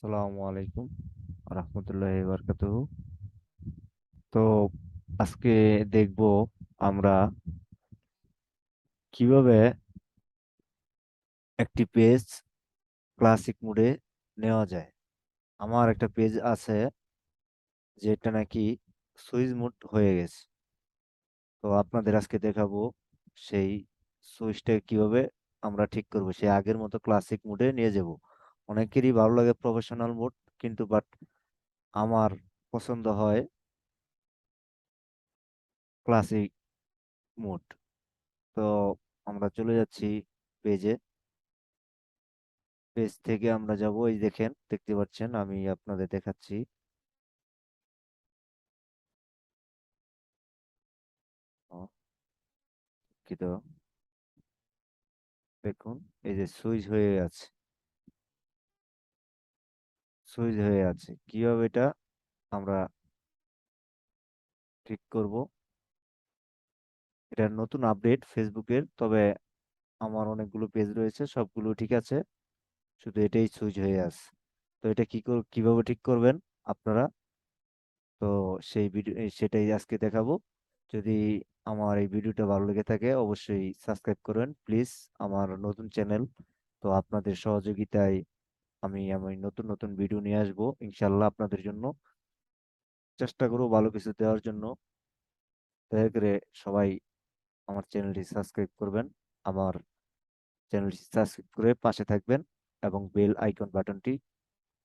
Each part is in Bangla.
আসসালামু আলাইকুম রহমতুল্লাহি বারকাতুহু। তো আজকে দেখব আমরা কিভাবে একটি পেজ ক্লাসিক মোডে নেওয়া যায়। আমার একটা পেজ আছে যেটা নাকি সুইচ মোড হয়ে গেছে। তো আপনাদের আজকে দেখাবো সেই সুইচটা কিভাবে আমরা ঠিক করব, সেই আগের মতো ক্লাসিক মোডে নিয়ে যাব। অনেকেরই ভালো লাগে প্রফেশনাল মোড, কিন্তু বাট আমার পছন্দ হয় ক্লাসিক মোড। তো আমরা চলে যাচ্ছি পেজে। পেজ থেকে আমরা যাব, এই দেখেন, দেখতে পাচ্ছেন, আমি আপনাদের দেখাচ্ছি। ও, দুঃখিত। দেখুন, এই যে সুইচ হয়ে আছে, সুইচ হয়ে আছে। কিভাবে এটা আমরা ঠিক করব? এটা নতুন আপডেট ফেসবুকের, তবে আমার অনেকগুলো পেজ রয়েছে, সবগুলো ঠিক আছে, শুধু এটাই সুইচ হয়ে আছে। তো এটা কিভাবে ঠিক করবেন আপনারা? তো সেই ভিডিও সেটাই আজকে দেখাবো। যদি আমার এই ভিডিওটা ভালো লেগে থাকে অবশ্যই সাবস্ক্রাইব করবেন প্লিজ, আমার নতুন চ্যানেল। তো আপনাদের সহযোগিতায় আমি আমি নতুন নতুন ভিডিও নিয়ে আসবো ইনশাল্লাহ আপনাদের জন্য। চেষ্টা করবো ভালো কিছু দেওয়ার জন্য। দয়া করে সবাই আমার চ্যানেলটি সাবস্ক্রাইব করবেন। আমার চ্যানেলটি সাবস্ক্রাইব করে পাশে থাকবেন এবং বেল আইকন বাটনটি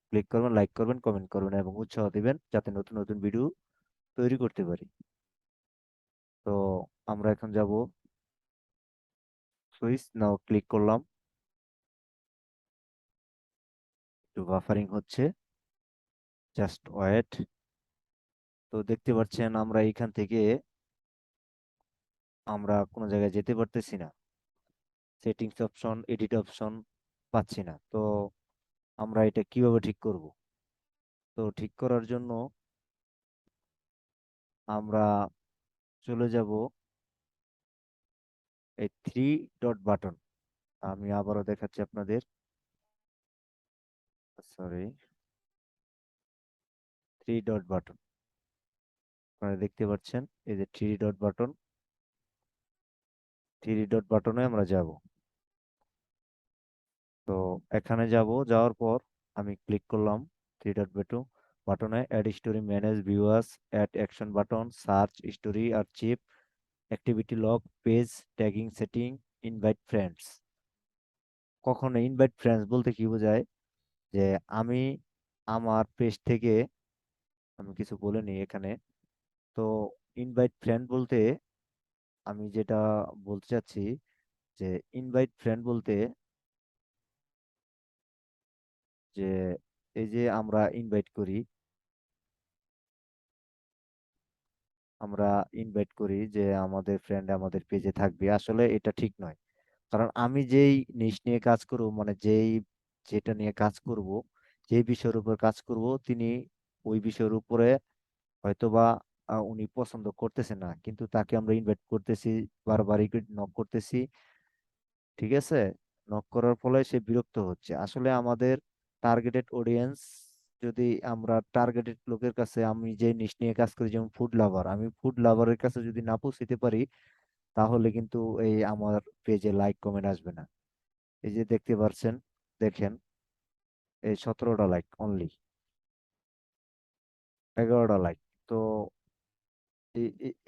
ক্লিক করবেন, লাইক করবেন, কমেন্ট করবেন এবং উৎসাহ দিবেন যাতে নতুন নতুন ভিডিও তৈরি করতে পারি। তো আমরা এখন যাব, সুইচ নাও ক্লিক করলাম, একটু বাফারিং হচ্ছে, জাস্ট ওয়েট। তো দেখতে পাচ্ছেন আমরা এখান থেকে আমরা কোনো জায়গায় যেতে পারতেছি না, সেটিংস অপশন, এডিট অপশন পাচ্ছি না। তো আমরা এটা কিভাবে ঠিক করব? তো ঠিক করার জন্য আমরা চলে যাব এই থ্রি ডট বাটন। আমি আবারও দেখাচ্ছি আপনাদের, সরি, থ্রি ডট বাটন আপনারা দেখতে পাচ্ছেন, এই যে three dot button, three dot বাটনে আমরা যাব। তো এখানে যাব, যাওয়ার পর আমি ক্লিক করলাম থ্রি ডট বাটনে, add story, manage viewers, add action button, search story, archive, activity log, page tagging setting, invite friends. কখনো ইনভাইট ফ্রেন্ডস বলতে কি বোঝায়? যে আমি আমার পেজ থেকে, আমি কিছু বলিনি এখানে। তো ইনভাইট ফ্রেন্ড বলতে আমি যেটা বলতে চাচ্ছি, যে ইনভাইট ফ্রেন্ড বলতে যে এই যে আমরা ইনভাইট করি, আমরা ইনভাইট করি যে আমাদের ফ্রেন্ড আমাদের পেজে থাকবে, আসলে এটা ঠিক নয়। কারণ আমি যেই নিশ নিয়ে কাজ করব, মানে যেটা নিয়ে কাজ করব, যে বিষয়ের উপর কাজ করব, তিনি ওই বিষয়ের উপরে হয়তোবা উনি পছন্দ করতেছে না, কিন্তু তাকে আমরা ইনভাইট করতেছি, বারবার নক করতেছি, ঠিক আছে? নক করার ফলে সে বিরক্ত হচ্ছে। আসলে আমাদের টার্গেটেড অডিয়েন্স, যদি আমরা টার্গেটেড লোকের কাছে, আমি যে নিশ নিয়ে কাজ করি যেমন ফুড লাভার, আমি ফুড লাভারের কাছে যদি না পৌঁছতে পারি, তাহলে কিন্তু এই আমার পেজে লাইক কমেন্ট আসবে না। এই যে দেখতে পাচ্ছেন, দেখেন, এই 17টা লাইক অনলি, 11টা লাইক। তো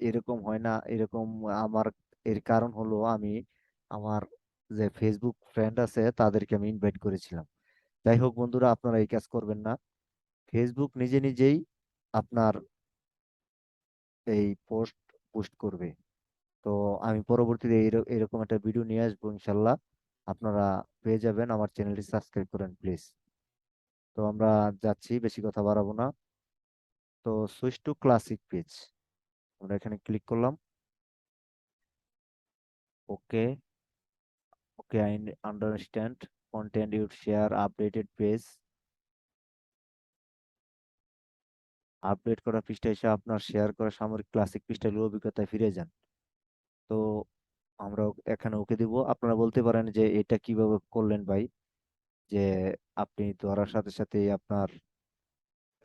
এরকম হয় না, এরকম আমার, এর কারণ হলো আমি আমার যে ফেসবুক ফ্রেন্ড আছে তাদেরকে আমি ইনভাইট করেছিলাম। যাই হোক বন্ধুরা, আপনারা এই কাজ করবেন না। ফেসবুক নিজে নিজেই আপনার এই পোস্ট পোস্ট করবে। তো আমি পরবর্তীতে এরকম একটা ভিডিও নিয়ে আসবো ইনশাল্লাহ, আপনারা পেয়ে যাবেন। আমার চ্যানেলটি সাবস্ক্রাইব করেন প্লিজ। তো আমরা যাচ্ছি, বেশি কথা বাড়াবো না। তো সুইচ টু ক্লাসিক পেজ, আমরা এখানে ক্লিক করলাম। Okay, okay, I understand content you share updated page. Update করা পৃষ্ঠা এসে আপনার শেয়ার করা সামরিক ক্লাসিক পৃষ্ঠাগুলোর অভিজ্ঞতায় ফিরে যান। তো আমরা এখানে ওকে দিব। আপনারা বলতে পারেন যে এটা কিভাবে করলেন ভাই, যে আপনি ধরার সাথে সাথে আপনার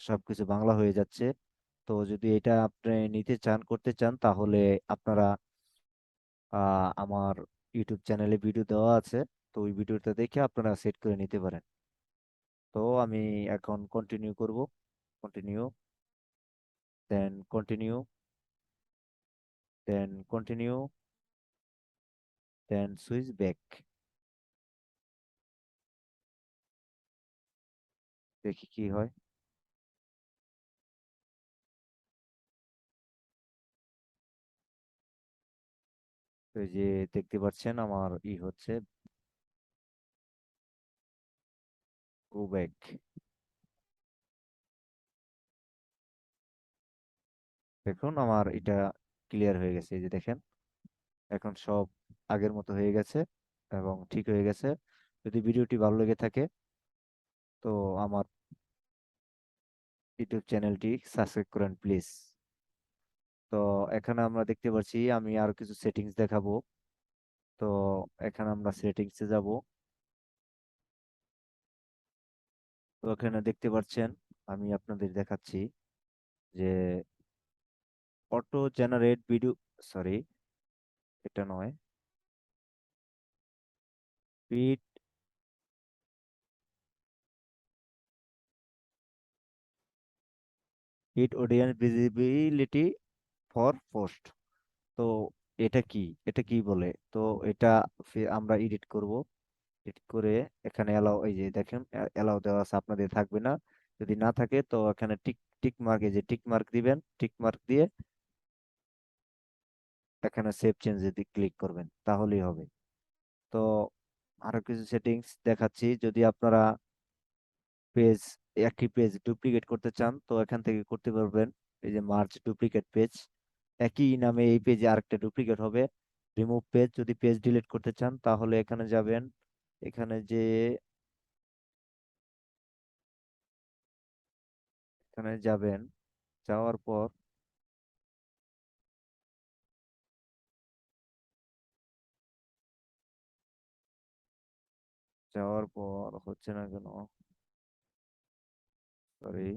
সবকিছু বাংলা হয়ে যাচ্ছে। তো যদি এটা আপনি নিতে চান, করতে চান, তাহলে আপনারা আমার ইউটিউব চ্যানেলে ভিডিও দেওয়া আছে। তো ওই ভিডিওটা দেখে আপনারা সেট করে নিতে পারেন। তো আমি এখন কন্টিনিউ করব। Continue, then continue, then continue, then switch back. দেখি কি হয়। তো এই যে দেখতে পাচ্ছেন আমার হচ্ছে গো ব্যাক। দেখুন আমার এটা ক্লিয়ার হয়ে গেছে, এই যে দেখেন এখন সব আগের মতো হয়ে গেছে এবং ঠিক হয়ে গেছে। যদি ভিডিওটি ভালো লেগে থাকে, তো আমার ইউটিউব চ্যানেলটি সাবস্ক্রাইব করেন প্লিজ। তো এখানে আমরা দেখতে পাচ্ছি আমি আরো কিছু সেটিংস দেখাবো। তো এখানে আমরা সেটিংসে যাব। তো এখানে দেখতে পাচ্ছেন আমি আপনাদের দেখাচ্ছি যে অটো জেনারেট ভিডিও, সরি এটা নয়, feed feed audience visibility for post. তো এটা কি, এটা কি বলে? তো এটা আমরা এডিট করব। এডিট করে এখানে এলাও, এই যে দেখেন এলাও দেওয়া আছে, আপনাদের থাকবে না। যদি না থাকে তো এখানে টিক টিক মার্ক, এই যে টিক মার্ক দিবেন, টিক মার্ক দিয়ে এখানে সেভ চেঞ্জে ক্লিক করবেন, তাহলেই হবে। তো আরো কিছু সেটিংস দেখাচ্ছি। যদি আপনারা পেজ, একই পেজ ডুপ্লিকেট করতে চান, তো এখান থেকে করতে পারবেন। এই যে মার্জ ডুপ্লিকেট পেজ, একই নামে এই পেজে আরেকটা ডুপ্লিকেট হবে। রিমুভ পেজ, যদি পেজ ডিলিট করতে চান তাহলে এখানে যাবেন। এখানে যে এখানে যাবেন, যাওয়ার পর হচ্ছে না কেন, সরি।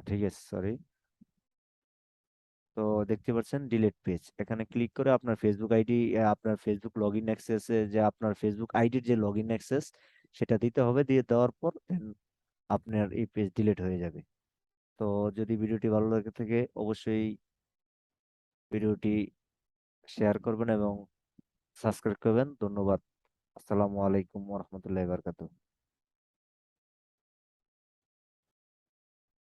ঠিক আছে, সরি। তো দেখতে পাচ্ছেন ডিলিট পেজ, এখানে ক্লিক করে আপনার ফেসবুক আইডি, আপনার ফেসবুক লগ ইন অ্যাক্সেসে যে আপনার ফেসবুক আইডির যে লগ ইন অ্যাক্সেস সেটা দিতে হবে। দিয়ে দেওয়ার পর দেন আপনার এই পেজ ডিলিট হয়ে যাবে। তো যদি ভিডিওটি ভালো লাগে থাকে, অবশ্যই ভিডিওটি শেয়ার করবেন এবং সাবস্ক্রাইব করবেন। ধন্যবাদ। আসসালামু আলাইকুম ওয়া রাহমাতুল্লাহি ওয়া বারাকাতুহু।